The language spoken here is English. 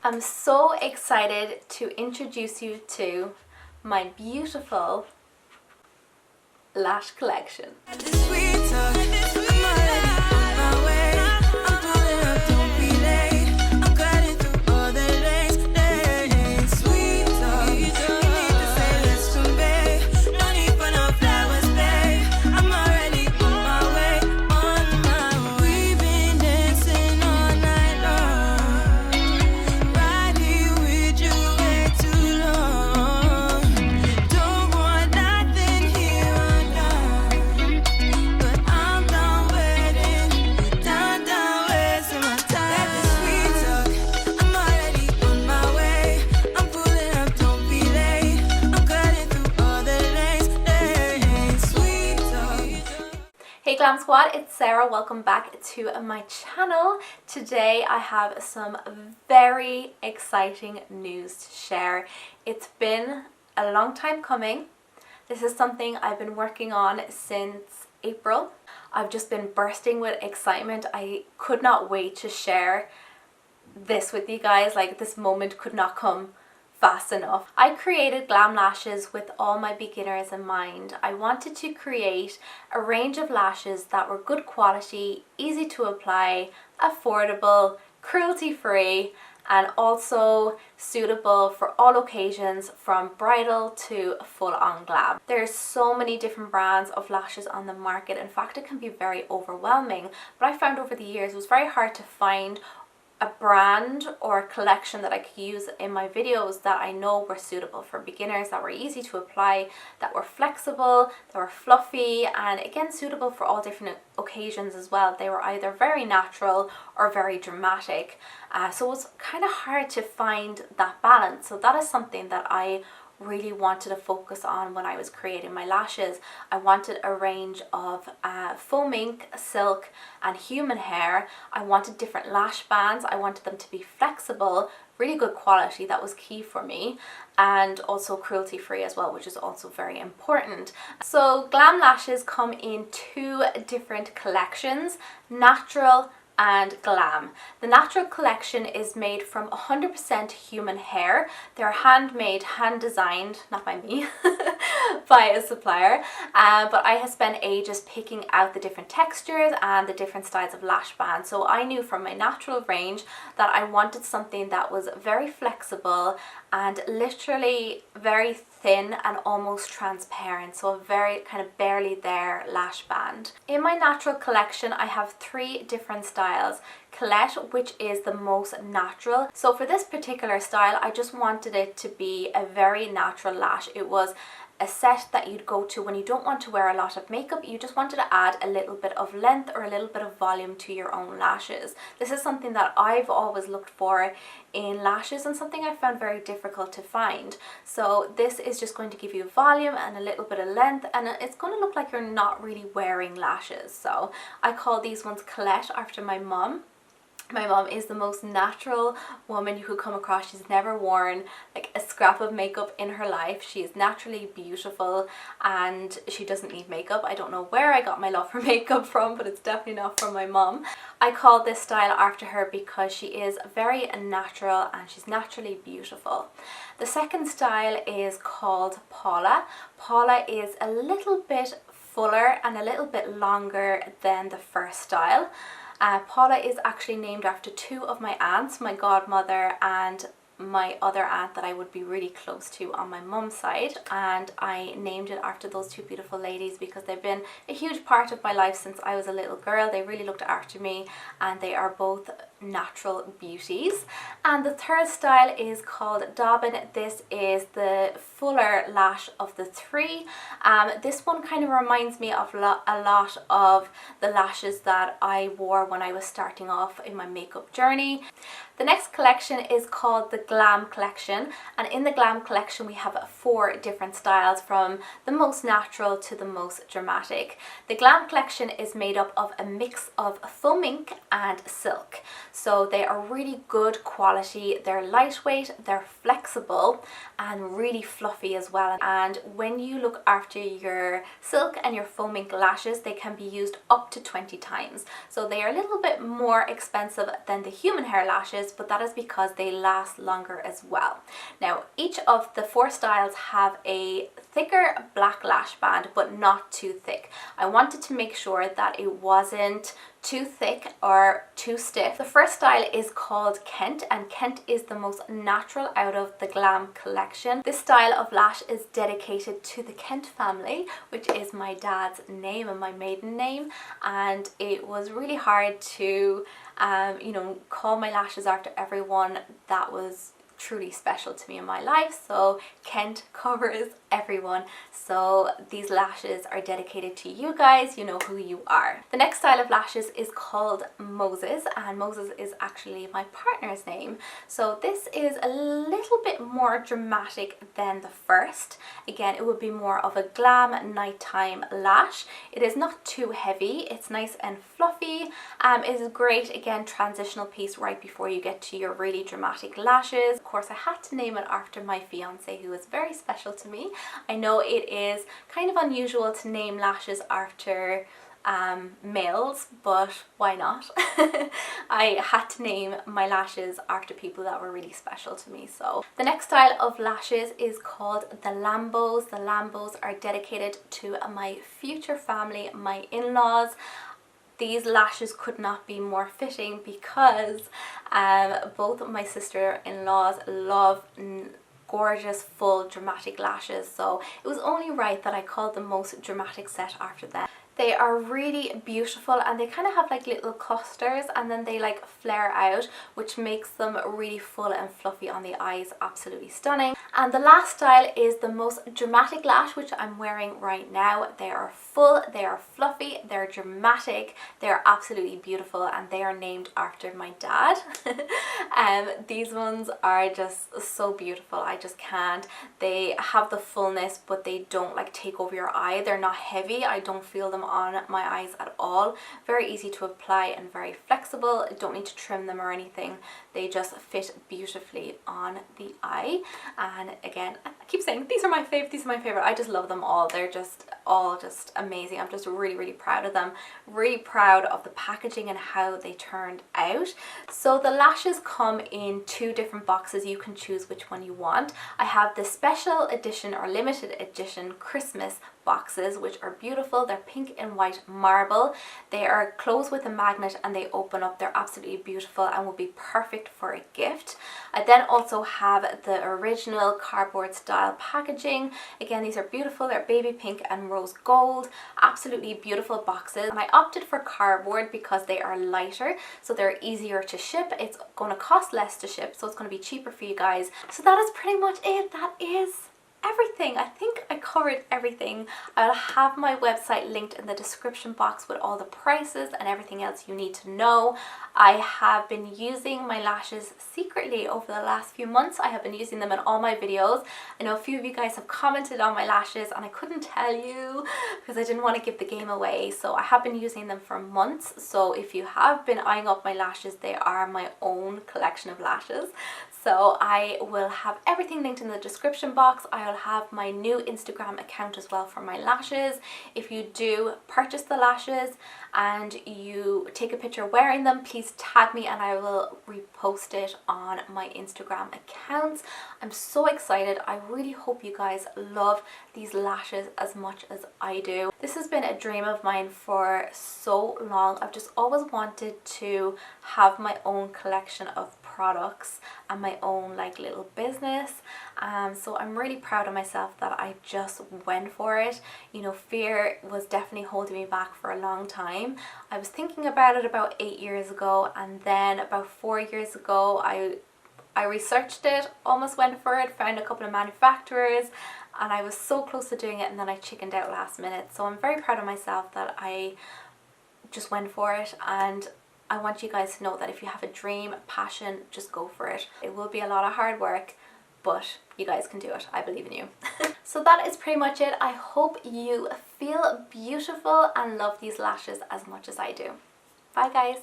I'm so excited to introduce you to my beautiful Lash collection. Hey Glam Squad, it's Sarah. Welcome back to my channel. Today I have some very exciting news to share. It's been a long time coming. This is something I've been working on since April. I've just been bursting with excitement. I could not wait to share this with you guys. Like, this moment could not come fast enough. I created Glam Lashes with all my beginners in mind. I wanted to create a range of lashes that were good quality, easy to apply, affordable, cruelty-free, and also suitable for all occasions from bridal to full-on glam. There's so many different brands of lashes on the market. In fact, it can be very overwhelming, but I found over the years it was very hard to find a brand or a collection that I could use in my videos that I know were suitable for beginners, that were easy to apply, that were flexible, that were fluffy, and again suitable for all different occasions as well. They were either very natural or very dramatic, so it was kind of hard to find that balance. So that is something that I really wanted to focus on when I was creating my lashes. I wanted a range of faux mink, silk and human hair. I wanted different lash bands. I wanted them to be flexible, really good quality. That was key for me, and also cruelty free as well, which is also very important. So Glam Lashes come in two different collections, natural and glam. The natural collection is made from 100% human hair. They're handmade, hand designed, not by me, by a supplier, but I have spent ages picking out the different textures and the different styles of lash bands. So I knew from my natural range that I wanted something that was very flexible and literally very thin and almost transparent, so a very kind of barely there lash band. In my natural collection I have three different styles. Colette, which is the most natural. So for this particular style I just wanted it to be a very natural lash. It was a set that you'd go to when you don't want to wear a lot of makeup. You just wanted to add a little bit of length or a little bit of volume to your own lashes. This is something that I've always looked for in lashes and something I found very difficult to find. So this is just going to give you volume and a little bit of length, and it's going to look like you're not really wearing lashes. So I call these ones Colette after my mum. My mom is the most natural woman you could come across. She's never worn like a scrap of makeup in her life. She is naturally beautiful and she doesn't need makeup. I don't know where I got my love for makeup from, but it's definitely not from my mom. I call this style after her because she is very natural and she's naturally beautiful. The second style is called Paula. Paula is a little bit fuller and a little bit longer than the first style. Paula is actually named after two of my aunts, my godmother and my other aunt that I would be really close to on my mum's side, and I named it after those two beautiful ladies because they've been a huge part of my life since I was a little girl. They really looked after me and they are both natural beauties. And the third style is called Dobbin. This is the fuller lash of the three. This one kind of reminds me of a lot of the lashes that I wore when I was starting off in my makeup journey. The next collection is called the Glam Collection, and in the Glam Collection we have four different styles from the most natural to the most dramatic. The Glam Collection is made up of a mix of faux mink and silk. So they are really good quality, they're lightweight, they're flexible and really fluffy as well. And when you look after your silk and your foaming lashes, they can be used up to 20 times. So they are a little bit more expensive than the human hair lashes, but that is because they last longer as well. Now, each of the 4 styles have a thicker black lash band, but not too thick. I wanted to make sure that it wasn't too thick or too stiff. The first style is called Kent, and Kent is the most natural out of the Glam Collection. This style of lash is dedicated to the Kent family, which is my dad's name and my maiden name, and it was really hard to you know, call my lashes after everyone that was truly special to me in my life. So Kent covers everyone. So these lashes are dedicated to you guys, you know who you are. The next style of lashes is called Moses, and Moses is actually my partner's name. So this is a little bit more dramatic than the first. Again, it would be more of a glam nighttime lash. It is not too heavy, it's nice and fluffy. It is a great, again, transitional piece right before you get to your really dramatic lashes. Of course, I had to name it after my fiance, who is very special to me. I know it is kind of unusual to name lashes after males, but why not? I had to name my lashes after people that were really special to me. So the next style of lashes is called the Lambos. The Lambos are dedicated to my future family, my in-laws. These lashes could not be more fitting because both of my sister-in-laws love gorgeous, full, dramatic lashes. So it was only right that I called the most dramatic set after them. They are really beautiful, and they kind of have like little clusters, and then they like flare out, which makes them really full and fluffy on the eyes. Absolutely stunning. And the last style is the most dramatic lash, which I'm wearing right now. They are full, they are fluffy, they're dramatic, they're absolutely beautiful, and they are named after my dad. These ones are just so beautiful. I just can't. They have the fullness, but they don't like take over your eye. They're not heavy. I don't feel them on my eyes at all. Very easy to apply and very flexible. I don't need to trim them or anything. They just fit beautifully on the eye. And again, I keep saying these are my favorite, these are my favorite. I just love them all. They're just all just amazing. I'm just really proud of them. Really proud of the packaging and how they turned out. So the lashes come in 2 different boxes. You can choose which one you want. I have the special edition or limited edition Christmas boxes, which are beautiful. They're pink and white marble. They are closed with a magnet and they open up. They're absolutely beautiful and will be perfect for a gift. I then also have the original cardboard style packaging. Again, these are beautiful. They're baby pink and rose gold. Absolutely beautiful boxes. And I opted for cardboard because they are lighter, so they're easier to ship. It's going to cost less to ship, so it's going to be cheaper for you guys. So that is pretty much it. That is everything. I think I covered everything. I'll have my website linked in the description box with all the prices and everything else you need to know. I have been using my lashes secretly over the last few months. I have been using them in all my videos. I know a few of you guys have commented on my lashes and I couldn't tell you because I didn't want to give the game away. So I have been using them for months. So if you have been eyeing up my lashes, they are my own collection of lashes. So I will have everything linked in the description box. I'll have my new Instagram account as well for my lashes. If you do purchase the lashes and you take a picture wearing them, please tag me and I will repost it on my Instagram accounts. I'm so excited. I really hope you guys love these lashes as much as I do. This has been a dream of mine for so long. I've just always wanted to have my own collection of products and my own like little business, so I'm really proud of myself that I just went for it. You know, fear was definitely holding me back for a long time. I was thinking about it about 8 years ago, and then about 4 years ago I researched it, almost went for it, found a couple of manufacturers, and I was so close to doing it, and then I chickened out last minute. So I'm very proud of myself that I just went for it, and I want you guys to know that if you have a dream, passion, just go for it. It will be a lot of hard work, but you guys can do it. I believe in you. So that is pretty much it. I hope you feel beautiful and love these lashes as much as I do. Bye guys.